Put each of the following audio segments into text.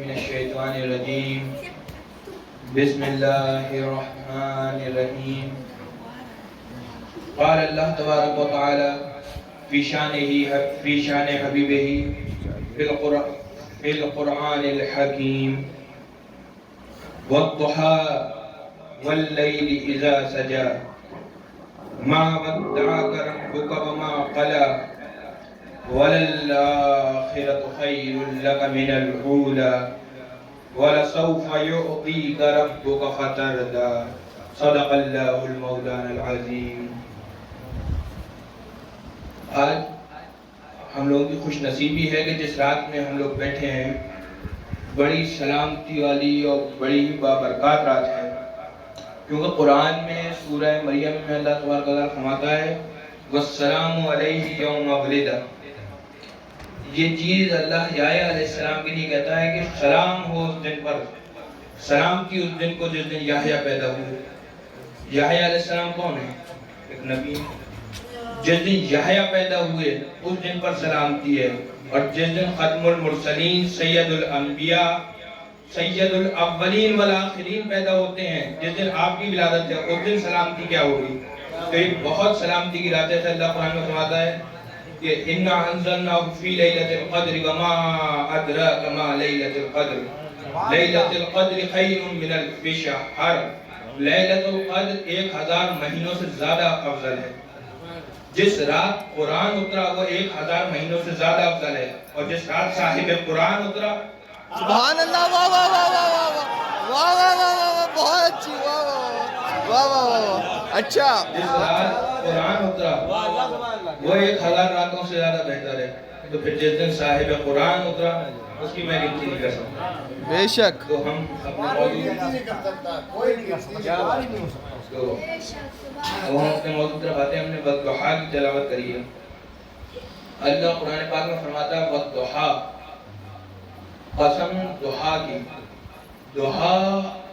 من الشیطان الرجیم بسم اللہ الرحمن الرحیم قال اللہ تبارک و تعالی فی شان حبیبہ فی القرآن الحکیم والضحى واللیل اذا سجى ما ودعك ربك وما قلى وَلَلْآخِرَةُ خَيْرٌ لَكَ مِنَ الْأُولَى وَلَسَوْفَ يُعْطِيكَ رَبُّكَ فَتَرْضَىٰ صدق اللہ المولانا العظیم۔ آج ہم لوگوں کی خوش نصیبی ہے کہ جس رات میں ہم لوگ بیٹھے ہیں بڑی سلامتی والی اور بڑی بابرکات رات ہے، کیونکہ قرآن میں سورہ مریم میں اللہ تبارک و تعالیٰ فرماتا ہے وَالسَّلَامُ عَلَيْهِ يَوْمَ وُلِدَ۔ یہ چیز اللہ یحییٰ علیہ السلام کے لیے کہتا ہے کہ سلام ہو اس دن پر، سلامتی اس دن کو جس دن یحییٰ پیدا ہوئے۔ یحییٰ علیہ السلام کون ہے؟ ایک نبی۔ جس دن یحییٰ پیدا ہوئے اس دن پر سلامتی ہے، اور جس دن ختم المرسلین سید الانبیاء سید الاولین والآخرین پیدا ہوتے ہیں، جس دن آپ کی ولادت ہے، اس دن سلامتی کیا ہوگی؟ تو یہ بہت سلامتی کی رات ہے۔ اللہ قرآن میں فرماتا ہے کہ اِنَّا أَنزَلْنَاهُ فِي لَيْلَةِ الْقَدْرِ وَمَا أَدْرَاكَ مَا لَيْلَةُ الْقَدْرِ لَيْلَةُ الْقَدْرِ خَيْرٌ مِّنَ أَلْفِ شَهْرٍ۔ لَيْلَةُ الْقَدْرِ 1000 مہینوں سے زیادہ افضل ہے۔ جس رات قرآن اترا وہ 1000 مہینوں سے زیادہ افضل ہے، اور جس رات صاحب قرآن اترا سبحان اللہ، واہ واہ واہ واہ واہ واہ واہ واہ واہ واہ، بہت اچھی، واہ واہ واہ واہ واہ واہ، اچھا۔ جس رات قرآن اترا وہ 1000 راتوں سے زیادہ بہتر ہے، تو پھر جس دن صاحب قرآن اترا اس کی میں گنتی نہیں کر سکتا۔ بے شک۔ تو ہم اپنے موضوع طرف آتے ہیں۔ ہم نے والضحیٰ کی تلاوت کری ہے۔ اللہ قرآن پاک میں فرماتا ہے والضحیٰ، قسم ضحیٰ کی۔ ضحیٰ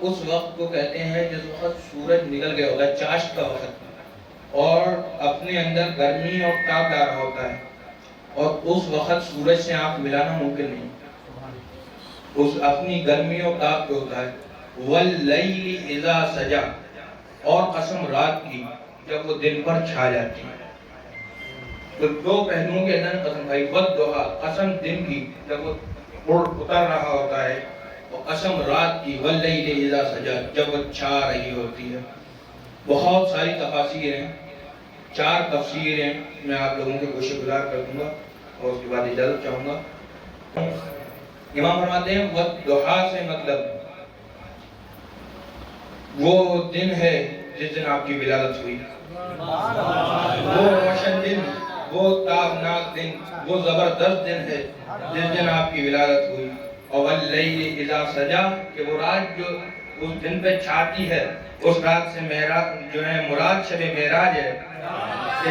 اس وقت کو کہتے ہیں جس وقت سورج نکل گیا ہوتا ہے، چاشت کا وقت، اور اپنے اندر گرمی اور تاب لا رہا ہوتا ہے، اور اس وقت سورج سے آنکھ ملانا ممکن نہیں، اس اپنی گرمی اور تاب پہ ہوتا ہے۔ واللیل اذا سجا، اور قسم رات کی جب وہ دن پر چھا جاتی ہے۔ تو دو پہلوؤں کے اندر قسم کھائی، والضحیٰ قسم دن کی جب وہ اتر رہا ہوتا ہے، اور قسم رات کی واللیل اذا سجا جب وہ چھا رہی ہوتی ہے۔ بہت ساری تفاسیر ہیں، 4 تفسیریں میں آپ لوگوں کے گوشے گزار کر دوں گا اور اس کے بعد اجازت چاہوں گا۔ امام فرماتے ہیں والضحیٰ سے مطلب وہ دن ہے جس دن آپ کی ولادت ہوئی، وہ روشن دن، وہ تابناک دن، وہ زبردست دن ہے جس دن آپ کی ولادت ہوئی۔ اور واللیل اذا سجا کہ وہ رات جو اس دن پہ چھاتی ہے، اس رات سے معراج جو ہے مراد شب معراج ہے، کہ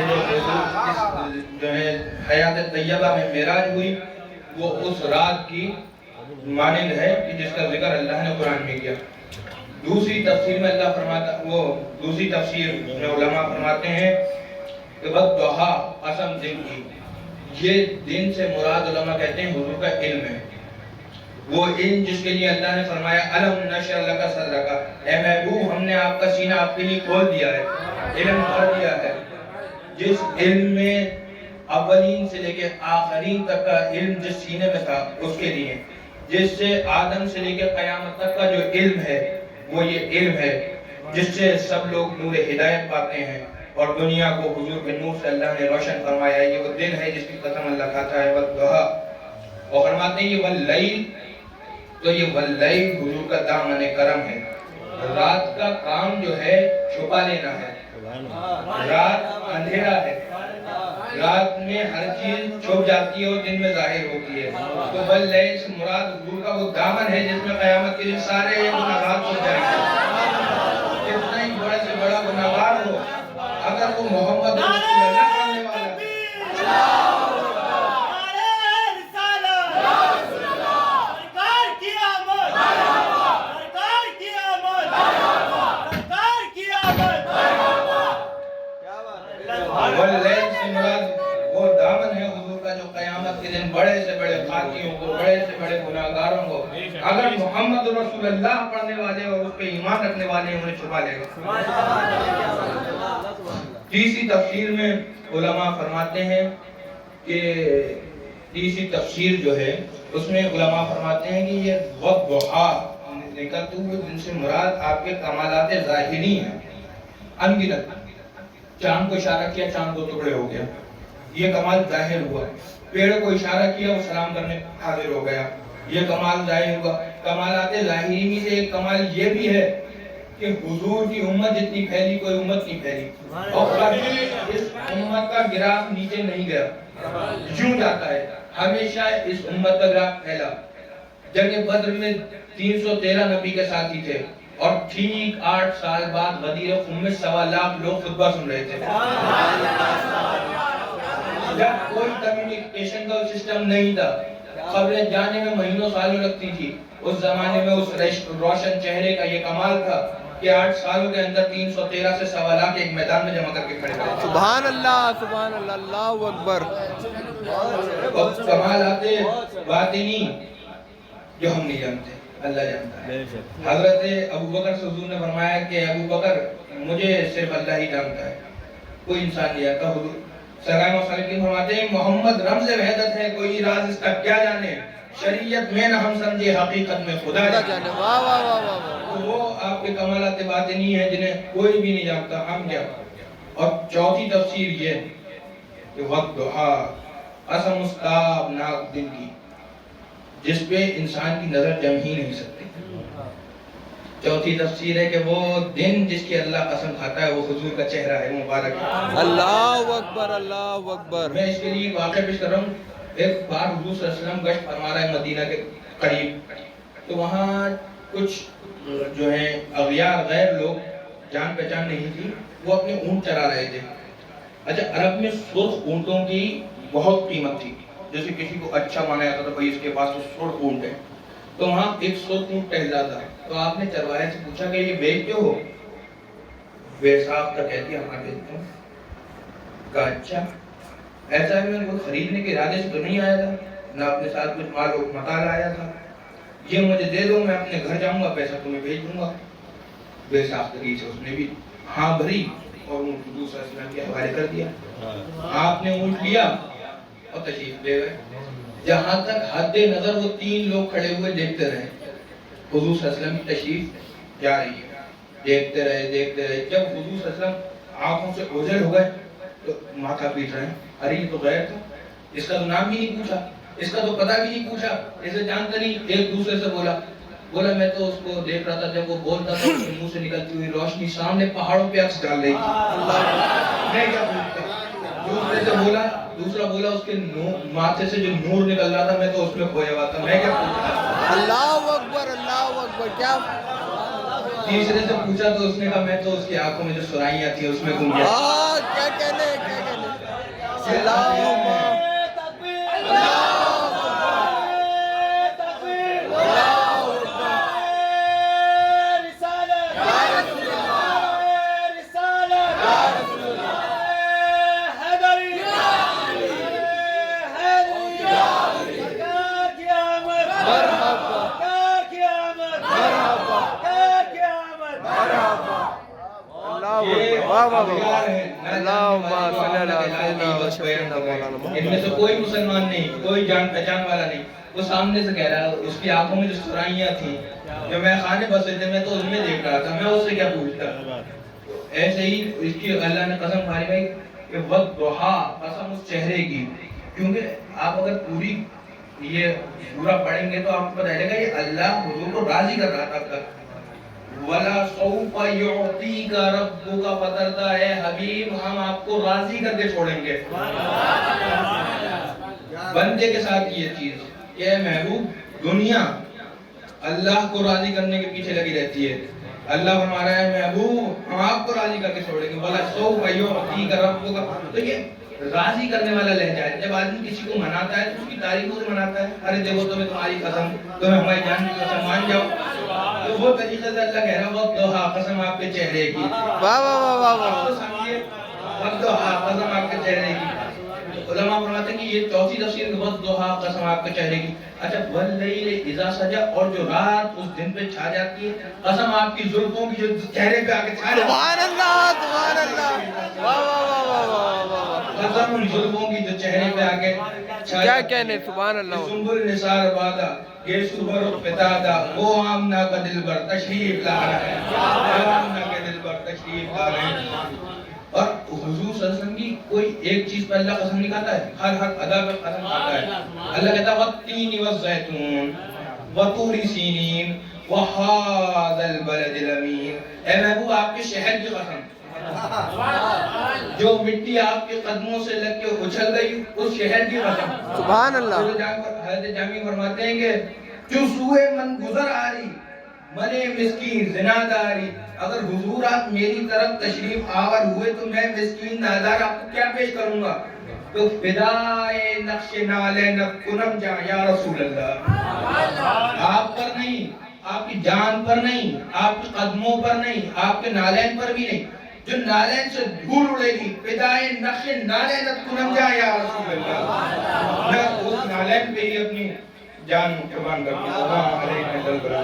جو ہے حیات طیبہ میں معراج ہوئی، وہ اس رات کی مانند ہے کہ جس کا ذکر اللہ نے قرآن میں کیا۔ دوسری تفسیر میں اللہ فرماتا، وہ دوسری تفسیر میں علماء فرماتے ہیں کہ والضحیٰ قسم دن کی، یہ دن سے مراد علماء کہتے ہیں حضور کا علم ہے، وہ علم جس کے لیے اللہ نے فرمایا الم نشرح لک صدرک، اے محبوب ہم نے آپ کا سینہ آپ کے لیے کھول دیا ہے، علم بھر دیا ہے، جس علم میں اولین سے لے کے آخرین تک کا علم جس سینے میں تھا اس کے لیے، جس سے آدم سے لے کے قیامت تک کا جو علم ہے وہ یہ علم ہے جس سے سب لوگ نور ہدایت پاتے ہیں، اور دنیا کو حضور کے نور سے اللہ نے روشن فرمایا ہے۔ یہ وہ دن ہے جس کی قسم اللہ کھاتا ہے والضحیٰ، اور فرماتے ہیں یہ واللیل، تو یہ واللیل حضور کا دامن کرم ہے۔ رات کا کام جو ہے چھپا لینا ہے، رات اندھیرا ہے، رات میں ہر چیز چھپ جاتی ہے اور دن میں ظاہر ہوتی ہے۔ تو واللیل سے مراد حضور کا وہ دامن ہے جس میں قیامت کے دن سارے یہ گناہگار ہو جائیں گے۔ کتنا ہی بڑے سے بڑا گناہگار ہو، اگر وہ محمد رسول اللہ کرنے والا ہے، واللیل سے مراد وہ دامن ہے حضور کا جو قیامت کے دن بڑے سے بڑے خاطیوں کو، بڑے سے بڑے گناہگاروں کو اگر محمد رسول اللہ پڑھنے والے اور اس پہ ایمان رکھنے والے انہیں چھپا لے گا۔ تیسری تفسیر میں علماء فرماتے ہیں کہ تیسری تفسیر جو ہے اس میں علماء فرماتے ہیں کہ یہ والضحیٰ نکلتے ہوئے جن سے مراد آپ کے کمالات ظاہری ہیں، انگنت۔ چاند کو اشارہ کیا، چاند کو ٹکڑے ہو گیا، یہ کمال ظاہر ہوا۔ پیڑ کو اشارہ کیا، وہ سلام کرنے حاضر ہو گیا، یہ کمال ظاہر ہوا۔ کمالات ظاہری میں سے ایک کمال یہ بھی ہے کہ حضور کی امت جتنی پھیلی کوئی امت نہیں پھیلی، اور کبھی اس امت کا گراف نیچے نہیں گیا، یوں جاتا ہے، ہمیشہ اس امت کا گراف پھیلا۔ جنگ بدر میں 313 نبی کے ساتھی تھے، اور ٹھیک 8 سال بعد غدیر خم میں 1.25 لاکھ لوگ خطبہ سن رہے تھے۔ جب کوئی کمیونیکیشن کا سسٹم نہیں تھا، خبریں جانے میں مہینوں سالوں لگتی تھی، اس زمانے میں اس روشن چہرے کا یہ کمال تھا کہ 8 سالوں کے اندر 313 سے 1.25 لاکھ ایک میدان میں جمع کر کے کھڑے ہوئے۔ سبحان اللہ، سبحان اللہ، اللہ اکبر۔ اور کمالات باطنی جو ہم نہیں جانتے، اللہ جانتا ہے۔ حضرت ابو بکر سے حضور نے فرمایا کہ ابو بکر مجھے صرف اللہ ہی جانتا ہے، کوئی انسان نہیں جانتا۔ حضور سرکار مصالحین فرماتے ہیں محمد رمز وحدت ہے، کوئی راز اس کا کیا جانے، شریعت میں نہ ہم سمجھے حقیقت میں خدا جانے۔ واہ واہ واہ واہ۔ تو وہ آپ کے کمالات باطنی ہیں جنہیں کوئی بھی نہیں جانتا، ہم کیا۔ اور چوتھی تفسیر یہ کہ والضحیٰ، قسم اس تابناک دن کی جس پہ انسان کی نظر جم ہی نہیں سکتی۔ چوتھی تفسیر ہے کہ وہ دن جس کی اللہ قسم کھاتا ہے وہ حضور کا چہرہ ہے مبارک ہے۔ اللہ اکبر، اللہ اکبر۔ میں اس کے لیے واقعہ پیش کر رہا ہوں۔ ایک بار حضور صلی اللہ علیہ وسلم گشت فرما رہا ہے مدینہ کے قریب، تو وہاں کچھ جو ہیں اغیار غیر لوگ، جان پہچان نہیں تھی، وہ اپنے اونٹ چرا رہے تھے۔ اچھا، عرب میں سرخ اونٹوں کی بہت قیمت تھی، جیسے کسی کو اچھا مانا جاتا تھا، بھائی اس کے پاس تو سرخ اونٹ ہے، تو وہاں ایک سرخ اونٹ ٹہلا تھا۔ تو آپ نے چرواہے سے پوچھا کہ یہ بیچتے ہو؟ بے صاحب کا کہتی ہے ہاں بیچتا ہوں۔ کہا اچھا، ایسا ہے میں نے خریدنے کے ارادے سے تو نہیں آیا تھا، نہ اپنے ساتھ کچھ مال و متاع لایا تھا، یہ مجھے دے دو، میں اپنے گھر جاؤں گا، پیسہ تمہیں بھیج دوں گا۔ بے صاحب طریقے سے اس نے بھی ہاں بھری اور اونٹ حضور صلی اللہ علیہ وسلم کے حوالے کر دیا۔ آپ نے اونٹ لیا اور تشریف لے گئے۔ جہاں تک حد نظر وہ 3 لوگ کھڑے ہوئے دیکھتے رہے، حضور صلی اللہ علیہ وسلم کی تشریف جا رہی ہے، دیکھتے رہے دیکھتے رہے۔ جب حضور صلی اللہ علیہ وسلم آنکھوں سے اوجھل ہو گئے تو ماتھا پیٹ رہے ہیں، ارے یہ تو غیر تھا، اس کا تو نام بھی نہیں پوچھا، اس کا تو پتہ بھی نہیں پوچھا، اسے جانتا نہیں۔ ایک دوسرے سے بولا میں تو اس کو دیکھ رہا تھا، جب وہ بولتا تھا اس کے منہ سے نکلتی ہوئی روشنی سامنے پہاڑوں پہ عکس ڈال رہی تھی، میں کیا پوچھتا۔ دوسرے سے بولا، دوسرا بولا اس کے ماتھے سے جو نور نکل رہا تھا میں تو اس میں کھویا ہوا تھا، میں کیا پوچھتا۔ اللہ اکبر، اللہ اکبر۔ کیا تیسرے سے پوچھا تو اس نے کہا میں تو اس کی آنکھوں میں جو سرائیاں تھیں اس میں گم گیا۔ کیا کہنے، کیا کہنے۔ اللہ ان میں سے کوئی مسلمان نہیں، کوئی جان پہچان والا نہیں، وہ سامنے سے کہہ رہا ہے اس کی آنکھوں میں جو سرائیاں تھیں جو میں خانے بسے تھے میں تو اس میں دیکھ رہا تھا، میں اس سے کیا پوچھتا۔ ایسے ہی اس کی اللہ نے قسم کھائی گئی کہ والضحیٰ، قسم اس چہرے کی، کیونکہ آپ اگر پوری یہ سورہ پڑھیں گے تو آپ کو پتہ چلے گا یہ اللہ حضور کو راضی کر رہا تھا اب تک۔ وَلَا سَوْفَ يُعْطِيكَ رَبُّكَ، فترتا ہے حبیب ہم آپ کو راضی کر کے چھوڑیں گے۔ بندے کے ساتھ یہ چیز کہ اے محبوب، دنیا اللہ کو راضی کرنے کے پیچھے لگی رہتی ہے، اللہ فرما رہا ہے محبوب ہم آپ کو راضی کر کے چھوڑیں گے۔ وَلَا سَوْفَ يُعْطِيكَ رَبُّكَ، تو یہ راضی کرنے والا لہجہ ہے۔ جب آدمی کسی کو مناتا ہے تو اس کی تعریفوں سے مناتا ہے، ارے دیکھو تمہیں تمہاری قسم، تمہیں ہماری جان کی قسم، مان جاؤ۔ تو وہ طریقے سے اللہ کہہ رہا ہے والضحیٰ، قسم آپ کے چہرے کی۔ واہ واہ واہ واہ واہ۔ تو سمجھیے والضحیٰ، قسم آپ کے چہرے کی۔ علماء فرماتے ہیں کہ یہ چوتھی تفسیر کے بعد دوہا قسم آپ کے چہرے کی. اچھا واللیل اذا سجا, اور جو رات اس دن پہ چھا جاتی ہے, قسم آپ کی زلفوں کی جو چہرے پہ آ کے چھا جاتی ہے. سبحان اللہ سبحان اللہ, واہ واہ واہ واہ واہ واہ, قسم ان زلفوں کی جو چہرے پہ آ کے چھا کیا جاتی کہنے, ہے. سبحان اللہ. سنبل نثار بادا یہ صبر و فتادا, وہ آمنہ کا دل بر تشریف لا رہا ہے, وہ آمنہ کا دل بر تشریف لا رہے ہیں. اور حضور صلی اللہ علیہ وسلم کی کوئی ایک چیز پر اللہ قسم نہیں کھاتا ہے, ہر ادا پر قسم کھاتا ہے. اللہ کہتا ہے والتین والزیتون وطور سینین وہذا البلد الامین. اے محبوب آپ کے شہر کی قسم, جو مٹی آپ کے قدموں سے لگ کے اچھل گئی اس شہر کی قسم. سبحان اللہ. حضرت جامی فرماتے ہیں کہ جو سوئے من گزر آری منے مسکین زناداری. اگر حضور آپ میری طرف تشریف آور ہوئے تو میں مسکین نادار آپ کو کیا پیش کروں گا؟ تو فدائے نقش نالین کنم جا یا رسول اللہ. آپ پر نہیں, آپ کی جان پر نہیں, آپ کے قدموں پر نہیں, آپ کے نالین پر بھی نہیں, جو نالین سے دھول اڑے گی, فدائے نقش نالین کنم جا یا رسول اللہ, میں اس نالین پہ ہی اپنی جان قربان کرتی ہوں.